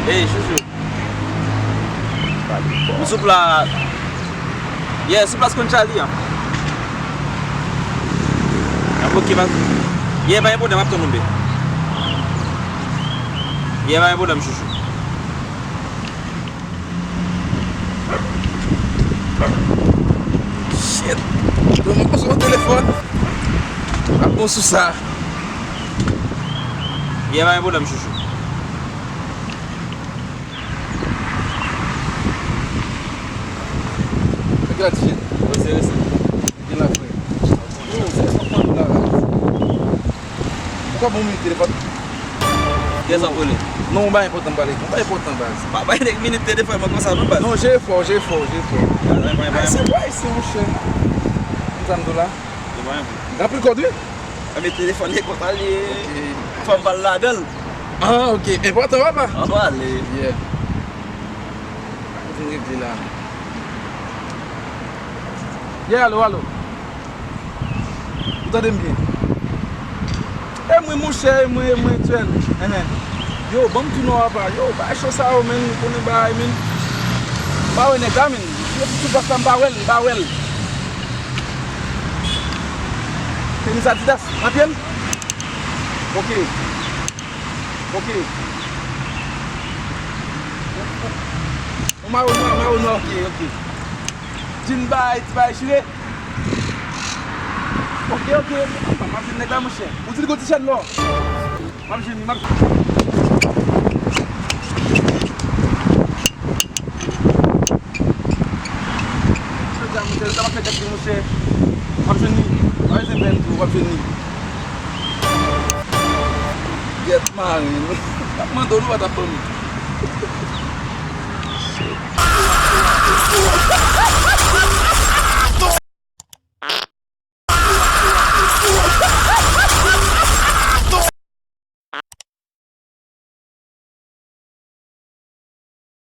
Hey, chouchou. Sou pla... Yeah, sou plas kon Charlie. Apo ki va... Yeah, ba yon problem ap ton nombe. Yeah, ba yon problem, chouchou. Shit. Mwen kon son telefon. Ap bon sou sa. Yeah, ba yon problem, chouchou. Aquela tia. Você. De lá foi. Qual bom meu telefone? Qu'est-ce que vous voulez? Não vai important balik. Não vai important balik. Papai tem mini telefone, mas começar não basta. Non, j'ai fort. Vai. C'est quoi ici, mon cher? $100. T'as pris le code? Meu telefone é contar ali. Foi balada. Ah, ok. Important, papa? Ah, vale. Yeah. Tinggal di lah. Yeah, allo. Vous t'entendez bien? Moi, mon cher, moi, tuel. Yo, bon, tu know apa? Yo, ba show sa o men, koni ba men. Ba we ne gamin. Yo, tu bakam ba well. Ini satidas, apien? Ok. Mau, ok. Jin ba, chile. Ok. Mamsin ne gamin cher. Uti go t-shirt lo. Mamsin. Você estava feito aqui, você vai venir, vai venir. Get man, mandou no WhatsApp para mim.